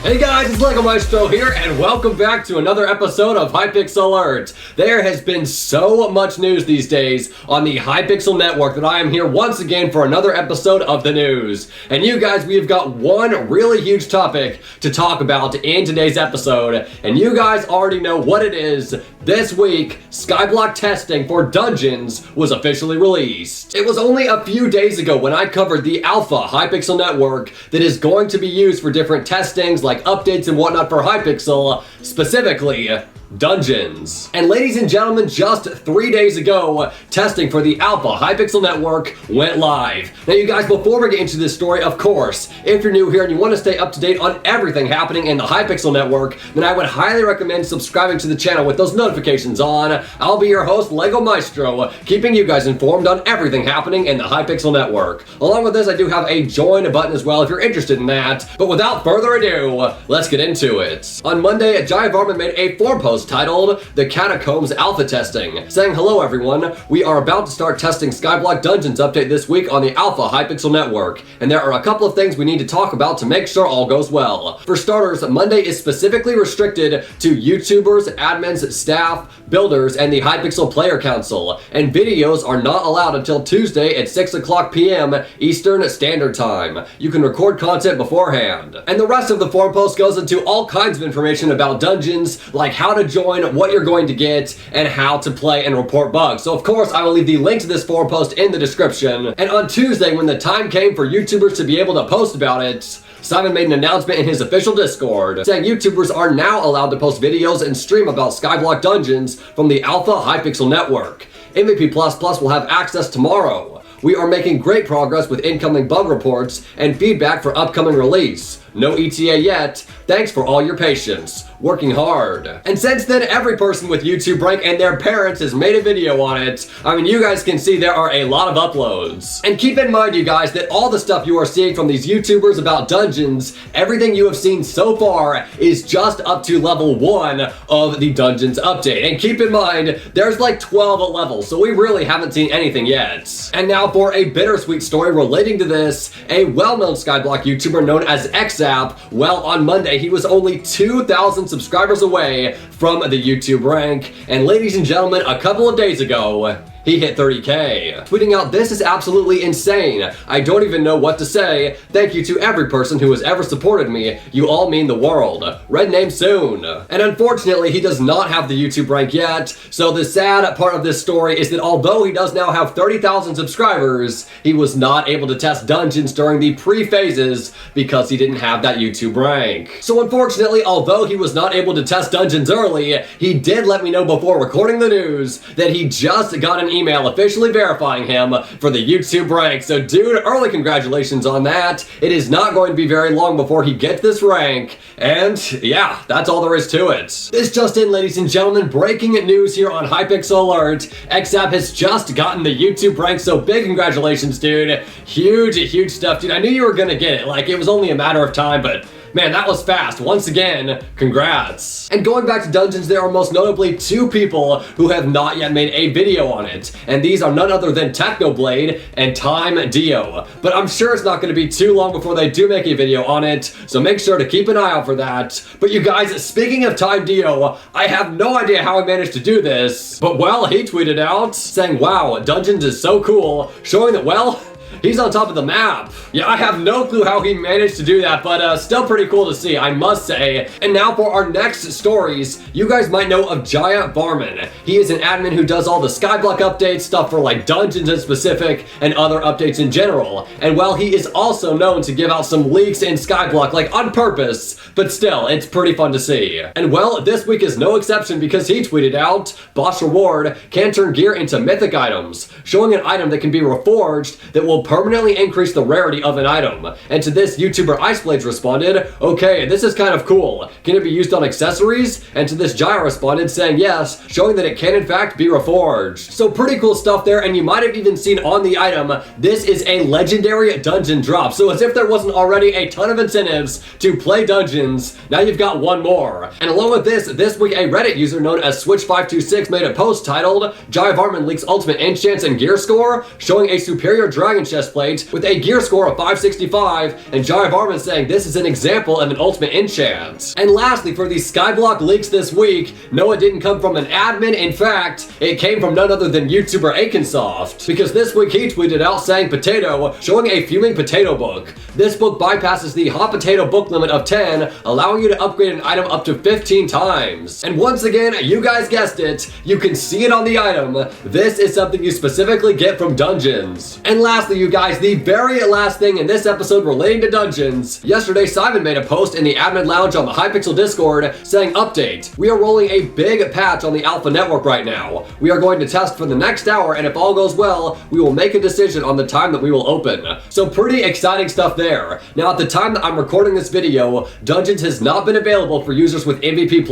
Hey guys, it's Maestro here, and welcome back to another episode of Hypixel Alert. There has been so much news these days on the Hypixel network that I am here once again for another episode of the news. And you guys, we have got one really huge topic to talk about in today's episode, and you guys already know what it is. This week, Skyblock testing for Dungeons was officially released. It was only a few days ago when I covered the alpha Hypixel network that is going to be used for different testings like updates and whatnot for Hypixel, specifically Dungeons. And ladies and gentlemen, just 3 days ago, testing for the alpha Hypixel network went live. Now you guys, before we get into this story, of course, if you're new here and you want to stay up to date on everything happening in the Hypixel network, then I would highly recommend subscribing to the channel with those notifications on. I'll be your host, Lego Maestro, keeping you guys informed on everything happening in the Hypixel network. Along with this, I do have a join button as well if you're interested in that. But without further ado, let's get into it. On Monday, Jayavarmen made a forum post titled The Catacombs Alpha Testing, saying, "Hello everyone, we are about to start testing Skyblock Dungeons update this week on the alpha Hypixel network, and there are a couple of things we need to talk about to make sure all goes well. For starters, Monday is specifically restricted to YouTubers, admins, staff, builders, and the Hypixel Player Council, and videos are not allowed until Tuesday at 6 o'clock p.m. Eastern Standard Time. You can record content beforehand." And the rest of the forum post goes into all kinds of information about Dungeons, like how to join, what you're going to get, and how to play and report bugs. So of course, I will leave the link to this forum post in the description. And on Tuesday, when the time came for YouTubers to be able to post about it, Simon made an announcement in his official Discord, saying YouTubers are now allowed to post videos and stream about Skyblock Dungeons from the alpha Hypixel network. MVP++ will have access tomorrow. We are making great progress with incoming bug reports and feedback for upcoming release. No ETA yet. Thanks for all your patience. Working hard. And since then, every person with YouTube rank and their parents has made a video on it. I mean, you guys can see there are a lot of uploads. And keep in mind, you guys, that all the stuff you are seeing from these YouTubers about Dungeons, everything you have seen so far is just up to level 1 of the Dungeons update. And keep in mind, there's like 12 levels, so we really haven't seen anything yet. And now for a bittersweet story relating to this, a well-known Skyblock YouTuber known as XZAP'S, well, on Monday, he was only 2,000 subscribers away from the YouTube rank, and ladies and gentlemen, a couple of days ago, he hit 30K, tweeting out, "This is absolutely insane. I don't even know what to say. Thank you to every person who has ever supported me. You all mean the world. Red name soon." And unfortunately, he does not have the YouTube rank yet, so the sad part of this story is that although he does now have 30,000 subscribers, he was not able to test Dungeons during the pre-phases because he didn't have that YouTube rank. So unfortunately, although he was not able to test Dungeons early, he did let me know before recording the news that he just got an email officially verifying him for the YouTube rank. So dude, early congratulations on that. It is not going to be very long before he gets this rank, and yeah, that's all there is to it. This just in, ladies and gentlemen, breaking news here on Hypixel Alert. XZAP'S has just gotten the YouTube rank, so big congratulations, dude. Huge stuff, dude. I knew you were gonna get it, like it was only a matter of time, but man, that was fast. Once again, congrats. And going back to Dungeons, there are most notably 2 people who have not yet made a video on it. And these are none other than Technoblade and TimeDeo. But I'm sure it's not going to be too long before they do make a video on it, so make sure to keep an eye out for that. But you guys, speaking of TimeDeo, I have no idea how I managed to do this. But well, he tweeted out saying, "Wow, Dungeons is so cool," showing that, well, he's on top of the map. Yeah, I have no clue how he managed to do that, but still pretty cool to see, I must say. And now for our next stories, you guys might know of Jayavarmen. He is an admin who does all the Skyblock updates, stuff for like Dungeons in specific, and other updates in general. And while he is also known to give out some leaks in Skyblock, like on purpose, but still, it's pretty fun to see. And well, this week is no exception because he tweeted out, "Boss reward can turn gear into mythic items, showing an item that can be reforged that will permanently increase the rarity of an item." And to this, YouTuber IceBlades responded, "Okay, this is kind of cool. Can it be used on accessories?" And to this, Jaya responded saying yes, showing that it can in fact be reforged. So pretty cool stuff there, and you might have even seen on the item, this is a legendary dungeon drop. So as if there wasn't already a ton of incentives to play Dungeons, now you've got one more. And along with this week a Reddit user known as Switch526 made a post titled, "Jayavarmen leaks ultimate enchants and gear score, showing a superior dragon chest plate with a gear score of 565, and Jayavarmen saying this is an example of an ultimate enchant. And lastly, for the Skyblock leaks this week, no, it didn't come from an admin. In fact, it came from none other than YouTuber Akinsoft, because this week he tweeted out saying potato, showing a fuming potato book. This book bypasses the hot potato book limit of 10, allowing you to upgrade an item up to 15 times. And once again, you guys guessed it, you can see it on the item. This is something you specifically get from dungeons. And lastly, you guys, the very last thing in this episode relating to dungeons. Yesterday, Simon made a post in the admin lounge on the Hypixel Discord saying, update, we are rolling a big patch on the alpha network right now. We are going to test for the next hour, and if all goes well, we will make a decision on the time that we will open. So pretty exciting stuff there. Now, at the time that I'm recording this video, Dungeons has not been available for users with MVP++,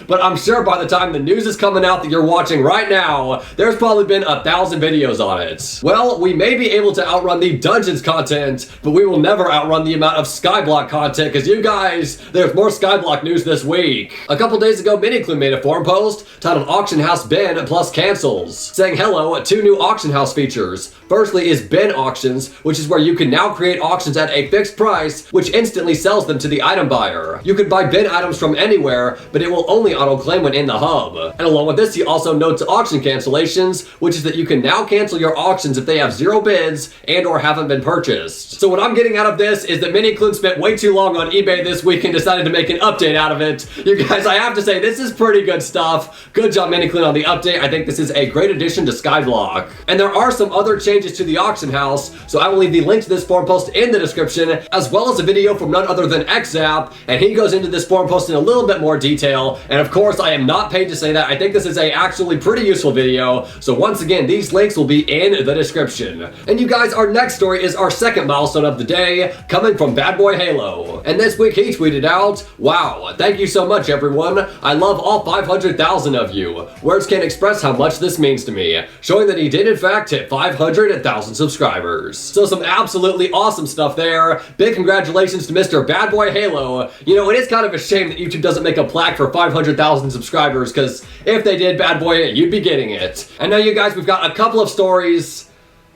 but I'm sure by the time the news is coming out that you're watching right now, there's probably been 1,000 videos on it. Well, we may be able to outrun the Dungeons content, but we will never outrun the amount of Skyblock content, because you guys, there's more Skyblock news this week. A couple days ago, Miniklu made a forum post titled Auction House Bin plus Cancels, saying hello, 2 new auction house features. Firstly is bin auctions, which is where you can now create auctions at a fixed price, which instantly sells them to the item buyer. You can buy bin items from anywhere, but it will only auto-claim when in the hub. And along with this, he also notes auction cancellations, which is that you can now cancel your auctions if they have 0 bids and or haven't been purchased. So what I'm getting out of this is that Miniklu spent way too long on eBay this week and decided to make an update out of it. You guys, I have to say, this is pretty good stuff. Good job, Miniklu, on the update. I think this is a great addition to Skyblock. And there are some other changes to the auction house, so I will leave the link to this forum post in the description, as well as a video from none other than XZAP, and he goes into this forum post in a little bit more detail. And of course, I am not paid to say that. I think this is a actually pretty useful video. So once again, these links will be in the description. And you guys, our next story is our second milestone of the day, coming from BadBoyHalo. And this week he tweeted out, wow, thank you so much everyone. I love all 500,000 of you. Words can't express how much this means to me. Showing that he did in fact hit 500,000 subscribers. So some absolutely awesome stuff there. Big congratulations to Mr. BadBoyHalo. You know, it is kind of a shame that YouTube doesn't make a plaque for 500,000 subscribers, because if they did, bad boy, you'd be getting it. And now you guys, we've got a couple of stories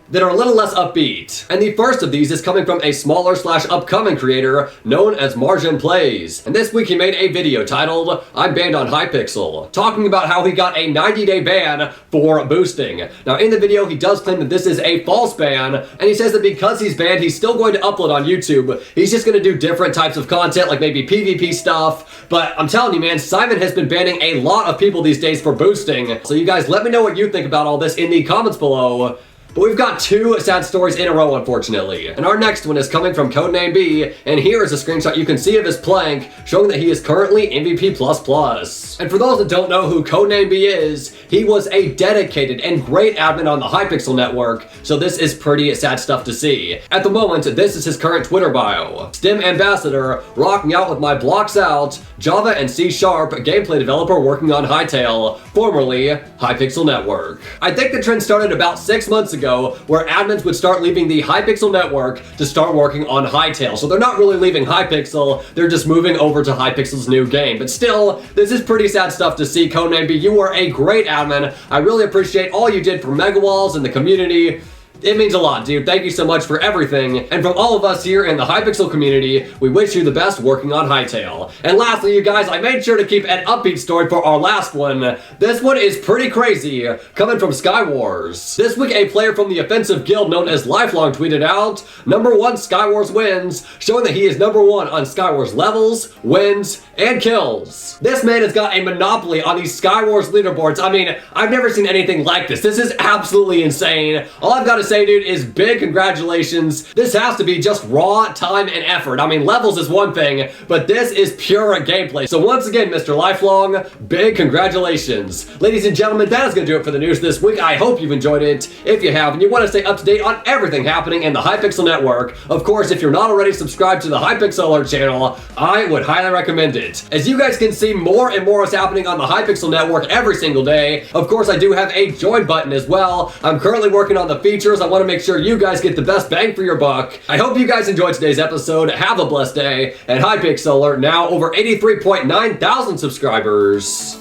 that are a little less upbeat. And the first of these is coming from a smaller / upcoming creator known as MarjanPlayz. And this week he made a video titled, I'm banned on Hypixel, talking about how he got a 90-day ban for boosting. Now in the video he does claim that this is a false ban, and he says that because he's banned, he's still going to upload on YouTube. He's just going to do different types of content, like maybe PvP stuff. But I'm telling you, man, Simon has been banning a lot of people these days for boosting. So you guys, let me know what you think about all this in the comments below. But we've got 2 sad stories in a row, unfortunately. And our next one is coming from Codename B, and here is a screenshot you can see of his plank, showing that he is currently MVP++. And for those that don't know who Codename B is, he was a dedicated and great admin on the Hypixel network, so this is pretty sad stuff to see. At the moment, this is his current Twitter bio. STEM ambassador, rocking out with my blocks out, Java and C# gameplay developer working on Hytale, formerly Hypixel network. I think the trend started about 6 months ago, where admins would start leaving the Hypixel network to start working on Hytale. So they're not really leaving Hypixel, they're just moving over to Hypixel's new game. But still, this is pretty sad stuff to see. Codename B, you are a great admin. I really appreciate all you did for Megawalls and the community. It means a lot, dude. Thank you so much for everything. And from all of us here in the Hypixel community, we wish you the best working on Hytale. And lastly, you guys, I made sure to keep an upbeat story for our last one. This one is pretty crazy, coming from Skywars. This week, a player from the offensive guild known as Lifelong tweeted out, #1 Skywars wins, showing that he is #1 on Skywars levels, wins, and kills. This man has got a monopoly on these Skywars leaderboards. I mean, I've never seen anything like this. This is absolutely insane. All I've got to say, dude, is big congratulations. This has to be just raw time and effort. I mean, levels is one thing, but this is pure gameplay. So once again, Mr. Lifelong, big congratulations. Ladies and gentlemen, that is going to do it for the news this week. I hope you've enjoyed it. If you have, and you want to stay up to date on everything happening in the Hypixel network, of course, if you're not already subscribed to the Hypixel Alert channel, I would highly recommend it. As you guys can see, more and more is happening on the Hypixel network every single day. Of course, I do have a join button as well. I'm currently working on the features. I want to make sure you guys get the best bang for your buck. I hope you guys enjoyed today's episode. Have a blessed day. And Hypixel Alert now over 83.9 thousand subscribers.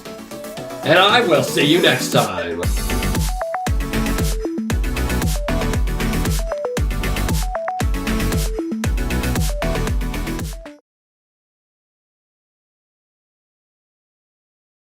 And I will see you next time.